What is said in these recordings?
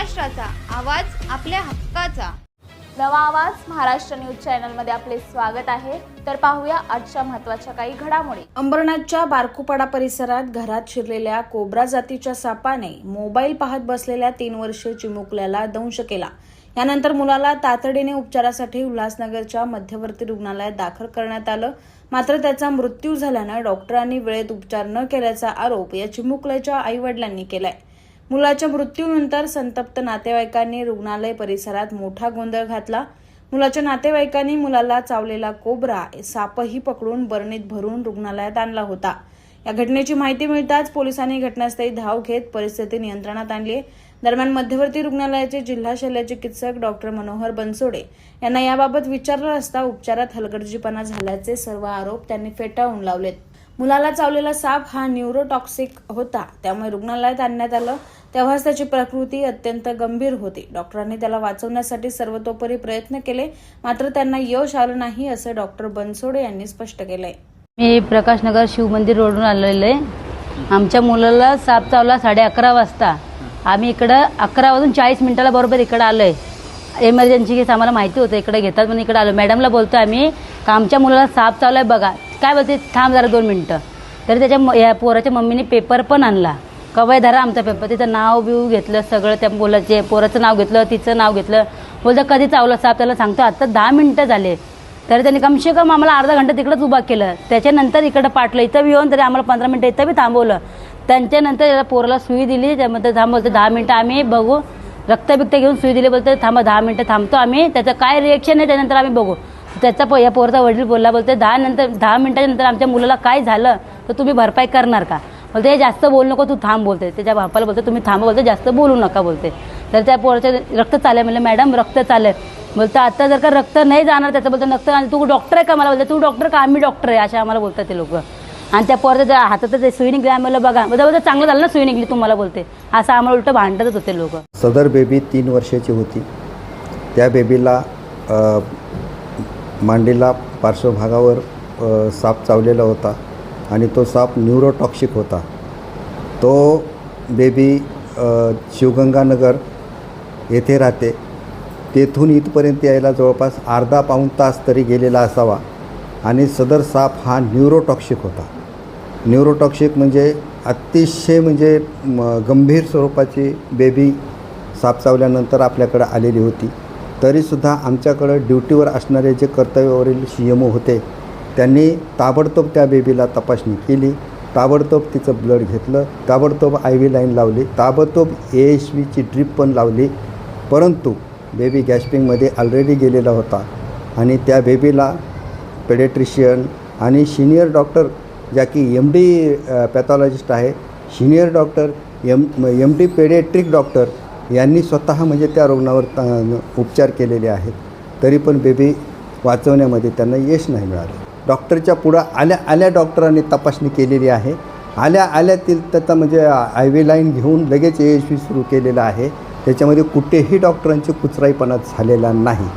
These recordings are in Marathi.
महाराष्ट्राचा आवाज, आपल्या हक्काचा. नवा आवाज महाराष्ट्र न्यूज चॅनलमध्ये आपले स्वागत आहे. तर पाहूया आजच्या महत्त्वाच्या काही घडामोडी. अंबरनाथच्या बारकुपाडा परिसरात घरात शिरलेल्या कोब्रा जातीच्या सापाने मोबाईल पाहत बसलेल्या 3 वर्षीय चिमुकल्याला दंश केला. यानंतर मुलाला तातडीने उपचारासाठी उल्हासनगरच्या मध्यवर्ती रुग्णालयात दाखल करण्यात आलं. मात्र त्याचा मृत्यू झाल्यानं डॉक्टरांनी वेळेत उपचार न केल्याचा आरोप या चिमुकल्याच्या आईवडिलांनी केलाय. मुलाच्या मृत्यूनंतर संतप्त नातेवाईकांनी रुग्णालय परिसरात मोठा गोंधळ घातला. मुलाच्या नातेवाईकांनी मुलाला चावलेला कोब्रा सापही पकडून बरणीत भरून रुग्णालयात आणला होता. या घटनेची माहिती मिळताच पोलिसांनी घटनास्थळी धाव घेत परिस्थिती नियंत्रणात आणली. दरम्यान मध्यवर्ती रुग्णालयाचे जिल्हा शल्य चिकित्सक डॉक्टर मनोहर बनसोडे यांना याबाबत विचारलं असता उपचारात हलगर्जीपणा झाल्याचे सर्व आरोप त्यांनी फेटाळून लावलेत. मुलाला चावलेला साप हा न्यूरोटॉक्सिक होता, त्यामुळे रुग्णालयात आणण्यात आलं. तेव्हाच त्याची प्रकृती अत्यंत गंभीर होती. डॉक्टरांनी त्याला वाचवण्यासाठी सर्वतोपरी प्रयत्न केले, मात्र त्यांना यश आलं नाही, असं डॉक्टर बनसोडे यांनी स्पष्ट केलंय. मी प्रकाशनगर शिवमंदिर रोडून आलेलो आहे. आमच्या मुलाला साप चावला 11:30 वाजता. आम्ही इकडं 11:40 बरोबर इकडं आलोय. एमर्जन्सी केस आम्हाला माहिती होतं इकडे घेतात म्हणून इकडे आलो. मॅडमला बोलतोय आम्ही का आमच्या मुलाला साप चावलाय बघा. काय बोलते, थांब जरा 2 मिनिटं. तरी त्याच्या या पोराच्या मम्मीने पेपर पण आणला. कवय धरा आमचा पेपर. तिचं नाव बिव घेतलं सगळं, त्या मुलाचे पोराचं नाव घेतलं, तिचं नाव घेतलं. बोलतं कधी चावलं साप, त्याला सांगतो आता 10 मिनिटं झाले. तरी त्यांनी कमसे कम आम्हाला अर्धा घंटा तिकडंच उभा केलं. त्याच्यानंतर इकडं पाठलं. इथं येऊन तरी आम्हाला 15 मिनिटं इथं बी थांबवलं. त्यांच्यानंतर त्याला पोराला सुई दिली. त्यामध्ये थांब बोलते 10 मिनिटं आम्ही बघू. रक्तबिक्त घेऊन सुई दिली. बोलते थांबा 10 मिनिटं थांबतो आम्ही. त्याचं काय रिएक्शन आहे त्यानंतर आम्ही बघू. त्याचा या पोराचा वडील बोलला, बोलते 10 मिनिटाच्या नंतर आमच्या मुलाला काय झालं तर तुम्ही भरपाई करणार का. बोलते हे जास्त बोलू नको, तू थांब. बोलते त्याच्या बापाला बोलते तुम्ही थांबा. बोलते जास्त बोलू नका. बोलते तर त्या पोराचं रक्त चाललंय. म्हणलं मॅडम रक्त चाललंय. बोलतं आता जर का रक्त नाही जाणार त्याचं, बोलतं रक्त तू डॉक्टर आहे का. मला बोलते तू डॉक्टर का. आम्ही डॉक्टर आहे अशा आम्हाला बोलतात ते लोक. आणि त्या पोराच्या हातात ते सुई निघली. आम्हाला बघा बोलतं चांगलं झालं ना सुई निघली तुम्हाला. बोलते असं आम्हाला उलटं भांडतच होते लोक. सदर बेबी 3 वर्षाची होती. त्या बेबीला मांडीला पार्श्वभागावर साप चावलेला होता आणि तो साप न्यूरोटॉक्सिक होता. तो बेबी शिवगंगानगर येथे राहते. तेथून इथपर्यंत यायला जवळपास अर्धा-पाऊण तास तरी गेलेला असावा. आणि सदर साप हा न्यूरोटॉक्सिक होता. न्यूरोटॉक्सिक म्हणजे अतिशय गंभीर स्वरूपाची बेबी साप चावल्यानंतर आपल्याकडे आलेली होती. तरीसुद्धा आमच्याकडं ड्युटीवर असणारे जे कर्तव्यावरील CMO होते त्यांनी ताबडतोब त्या बेबीला तपासणी केली. ताबडतोब तिचं ब्लड घेतलं. ताबडतोब IV लाईन लावली. ताबडतोब ASVची ड्रीप पण लावली. परंतु बेबी गॅस्पिंगमध्ये ऑलरेडी गेलेला होता. आणि त्या बेबीला पेडिट्रिशियन आणि सिनियर डॉक्टर, ज्या की MD पॅथॉलॉजिस्ट आहे, senior doctor MD paediatric doctor यांनी स्वतः त्या रुग्णावर उपचार केलेले आहेत. तरी पण बेबी वाचवण्यामध्ये त्यांना यश नाही मिळालं. डॉक्टरच्या पुढं आल्या डॉक्टरांनी तपासणी केलेली आहे. आल्या त्याचा IV लाईन घेऊन लगेच ASV सुरू केलेला आहे. त्याच्यामध्ये कुठेही डॉक्टरांची कुचराईपणा झालेला नाही.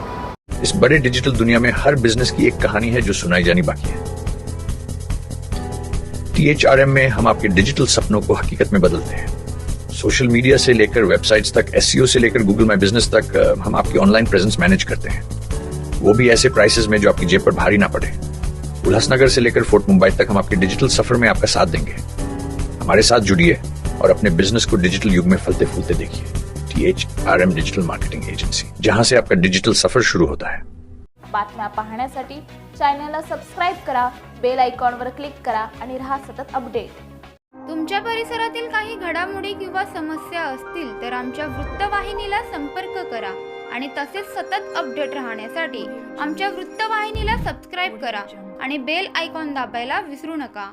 इस बड़े डिजिटल दुनिया में हर बिजनेस की एक कहानी है जो सुनाई जानी बाकी है. THRM में हम आपके डिजिटल सपनों को हकीकत में बदलते हैं. सोशल मीडिया से लेकर वेबसाइट्स तक, SEO से लेकर गूगल माई बिजनेस तक, हम आपकी ऑनलाइन प्रेजेंस मैनेज करते हैं, वो भी ऐसे प्राइसेस में जो आपकी जेब पर भारी ना पड़े. उल्हासनगर से लेकर फोर्ट मुंबई तक हम आपके डिजिटल सफर में आपका साथ देंगे. हमारे साथ जुड़िए और अपने बिजनेस को डिजिटल युग में फलते फूलते देखिए. THRM डिजिटल मार्केटिंग एजेंसी, जहां से आपका डिजिटल सफर शुरू होता है. बातम्या पाहण्यासाठी चॅनलला सबस्क्राईब करा, बेल आयकॉनवर क्लिक करा आणि रहा सतत अपडेट. तुमच्या परिसरातील काही घडामोडी किंवा समस्या असतील तर आमच्या वृत्तवाहिनीला संपर्क करा आणि तसेच सतत अपडेट राहण्यासाठी आमच्या वृत्तवाहिनीला सबस्क्राईब करा आणि बेल आयकॉन दाबायला विसरू नका.